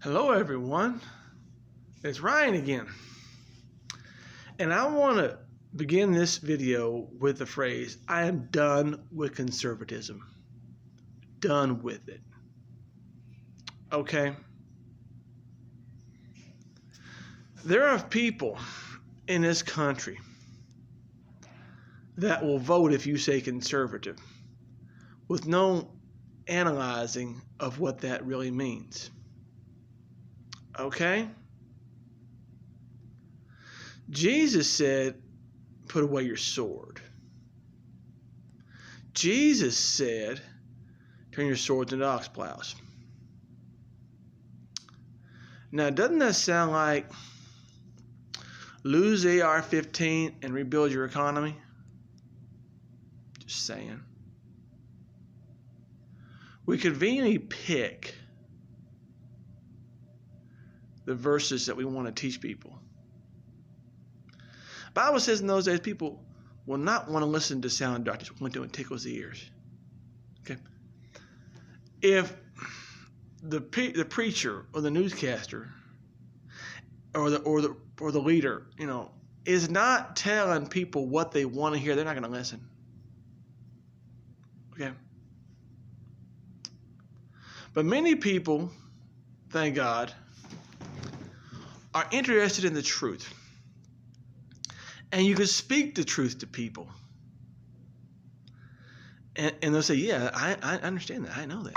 Hello everyone, it's Ryan again, and I want to begin this video with the phrase, I am done with conservatism. Done with it. Okay? There are people in this country that will vote if you say conservative, with no analyzing of what that really means. Okay? Jesus said, put away your sword. Jesus said, turn your swords into ox plows. Now, doesn't that sound like lose AR-15 and rebuild your economy? Just saying. We conveniently pick the verses that we want to teach people. The Bible says in those days people will not want to listen to sound doctrines when it tickles the ears. Okay. If the preacher or the newscaster or the leader, is not telling people what they want to hear, they're not going to listen. Okay. But many people, thank God, are interested in the truth. And you can speak the truth to people. And they'll say, yeah, I understand that. I know that.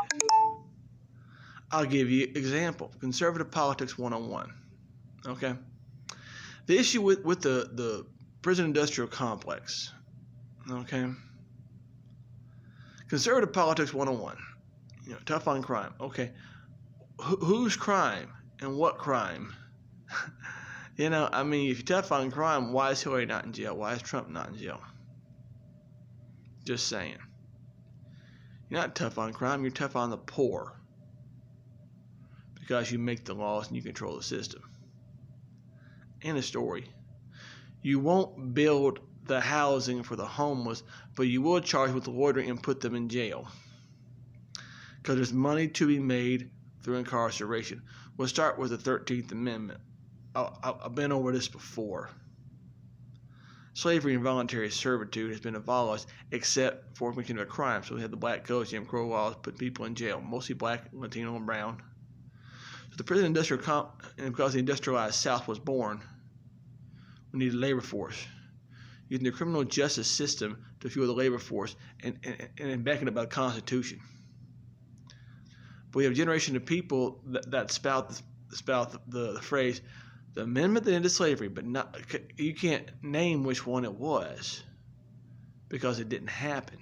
I'll give you an example. Conservative Politics 101. Okay? The issue with the prison industrial complex. Okay? Conservative Politics 101. Tough on crime. Okay. Whose crime and what crime? If you're tough on crime, why is Hillary not in jail? Why is Trump not in jail? Just saying. You're not tough on crime, you're tough on the poor. Because you make the laws and you control the system. End of story. You won't build the housing for the homeless, but you will charge with loitering and put them in jail. Because there's money to be made through incarceration. We'll start with the 13th Amendment. I've been over this before. Slavery and voluntary servitude has been abolished except for committing a crime. So we have the black codes, Jim Crow laws, put people in jail, mostly black, Latino, and brown. So the prison industrial and because the industrialized South was born, we needed a labor force. Using the criminal justice system to fuel the labor force and backing it by the Constitution. But we have a generation of people that spout the phrase, the amendment that ended slavery, but you can't name which one it was because it didn't happen.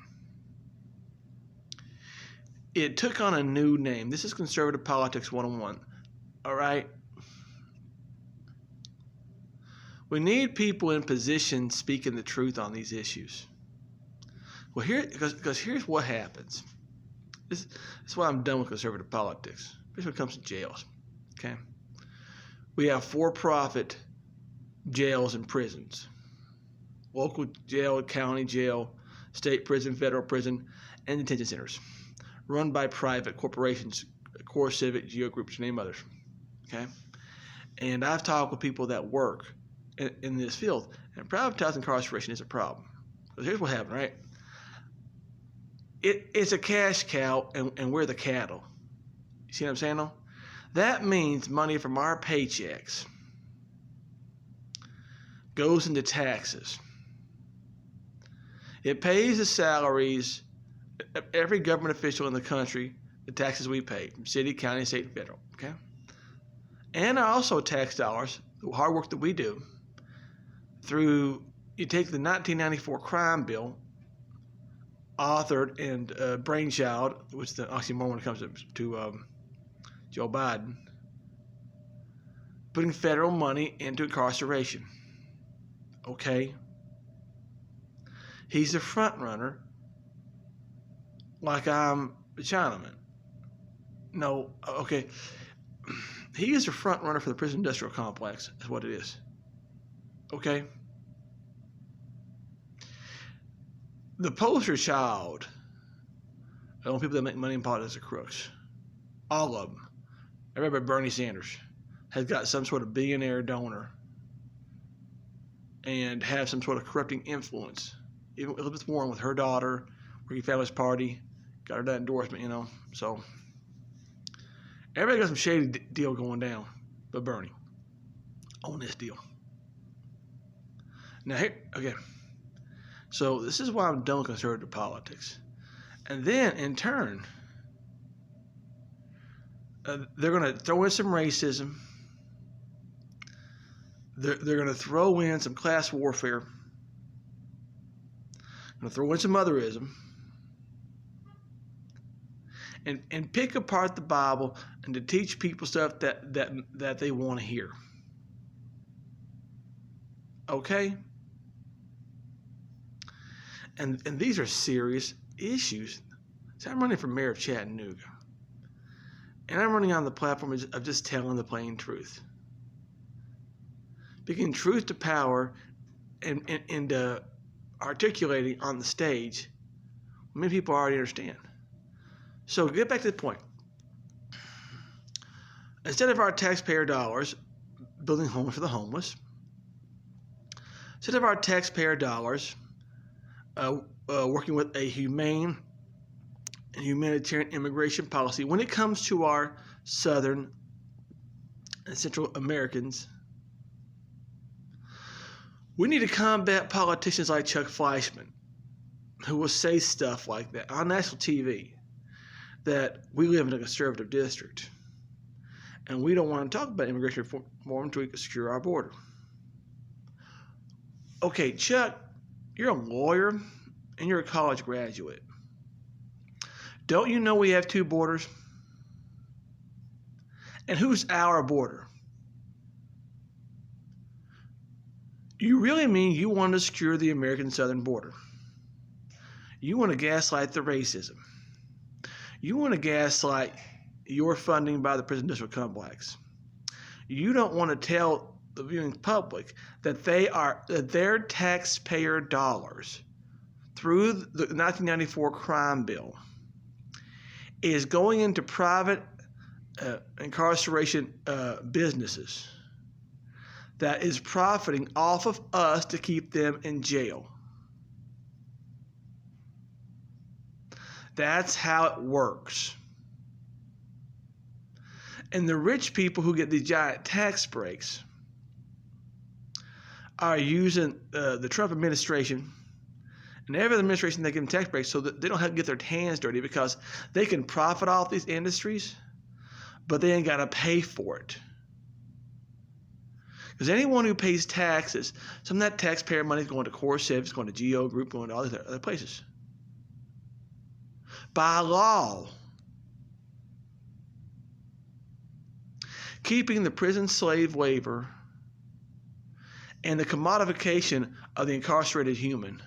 It took on a new name. This is Conservative Politics 101. All right? We need people in position speaking the truth on these issues. Well, because here's what happens. This is why I'm done with conservative politics, especially when it comes to jails. Okay? We have for-profit jails and prisons. Local jail, county jail, state prison, federal prison, and detention centers. Run by private corporations, core civic, geo groups, to name others. Okay? And I've talked with people that work in this field, and privatized incarceration is a problem. So here's what happened, right? It's a cash cow, and we're the cattle. You see what I'm saying, though? That means money from our paychecks goes into taxes. It pays the salaries of every government official in the country, the taxes we pay, from city, county, state, and federal. Okay? And also tax dollars, the hard work that we do, through, you take the 1994 crime bill, authored and brainchild, which is the oxymoron when it comes to Joe Biden, putting federal money into incarceration. Okay? He's the front runner, like I'm the Chinaman. No, okay. He is the front runner for the prison industrial complex, is what it is. Okay? The poster child of people that make money in politics are crooks. All of them. Everybody, Bernie Sanders has got some sort of billionaire donor and have some sort of corrupting influence. Even Elizabeth Warren with her daughter, Ricky Family's Party, got her that endorsement, So everybody got some shady deal going down, but Bernie on this deal. Now here, okay. So this is why I'm done with conservative politics. And then in turn, they're going to throw in some racism. They're going to throw in some class warfare. Going to throw in some otherism. And pick apart the Bible and to teach people stuff that they want to hear. Okay? And these are serious issues. So I'm running for mayor of Chattanooga. And I'm running on the platform of just telling the plain truth. Speaking truth to power and articulating on the stage, many people already understand. So get back to the point. Instead of our taxpayer dollars building homes for the homeless, instead of our taxpayer dollars working with a humane and humanitarian immigration policy when it comes to our Southern and Central Americans, we need to combat politicians like Chuck Fleischman, who will say stuff like that on national TV, that we live in a conservative district and we don't want to talk about immigration reform until we can secure our border. Okay, Chuck, you're a lawyer and you're a college graduate. Don't you know we have two borders? And who's our border? You really mean you want to secure the American southern border? You want to gaslight the racism. You want to gaslight your funding by the prison industrial complex. You don't want to tell the viewing public that their taxpayer dollars through the 1994 crime bill is going into private incarceration businesses that is profiting off of us to keep them in jail. That's how it works. And the rich people who get these giant tax breaks are using the Trump administration and every other administration they give them tax breaks so that they don't have to get their hands dirty because they can profit off these industries, but they ain't got to pay for it. Because anyone who pays taxes, some of that taxpayer money is going to CoreCiv, it's going to GEO Group, going to all these other places. By law, keeping the prison slave labor and the commodification of the incarcerated human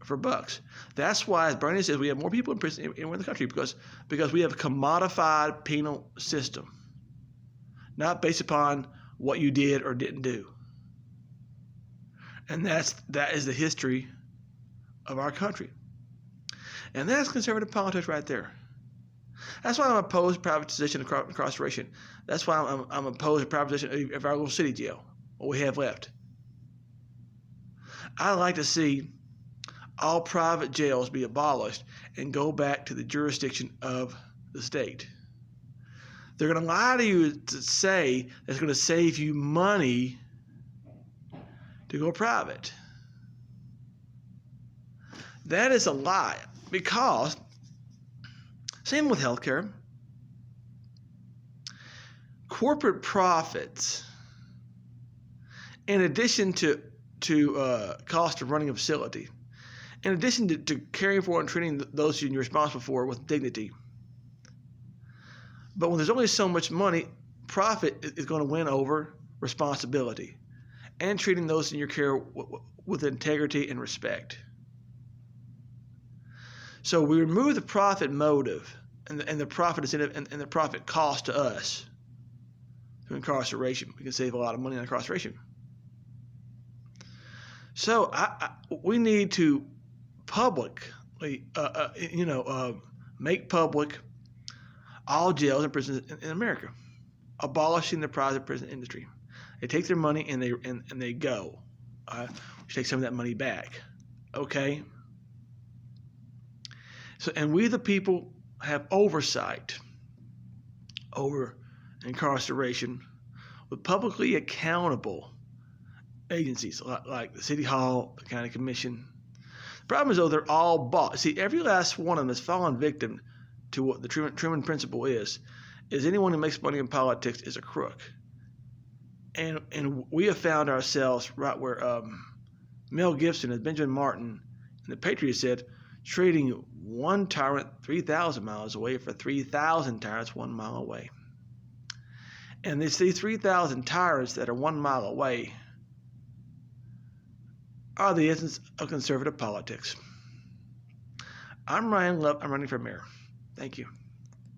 for bucks. That's why, as Bernie says, we have more people in prison in the country because we have a commodified penal system, not based upon what you did or didn't do. And that is the history of our country. And that's conservative politics right there. That's why I'm opposed to privatization of incarceration. That's why I'm opposed to privatization of our little city jail, what we have left. I'd like to see all private jails be abolished and go back to the jurisdiction of the state. They're going to lie to you to say it's going to save you money to go private. That is a lie, because same with healthcare. Corporate profits, in addition to cost of running a facility, in addition to caring for and treating those you're responsible for with dignity. But when there's only so much money, profit is going to win over responsibility and treating those in your care with integrity and respect. So we remove the profit motive and the profit incentive and the profit cost to us through incarceration. We can save a lot of money on incarceration. So we need to publicly, make public all jails and prisons in America, abolishing the private prison industry. They take their money and they go. We take some of that money back. Okay? So, and we the people have oversight over incarceration with publicly accountable agencies like the City Hall, the County Commission. The problem is, though, they're all bought. See, every last one of them has fallen victim to what the Truman principle is anyone who makes money in politics is a crook. And we have found ourselves right where Mel Gibson and Benjamin Martin and the Patriots said, trading one tyrant 3,000 miles away for 3,000 tyrants 1 mile away. And these 3,000 tyrants that are 1 mile away are the essence of conservative politics. I'm Ryan Love. I'm running for mayor. Thank you.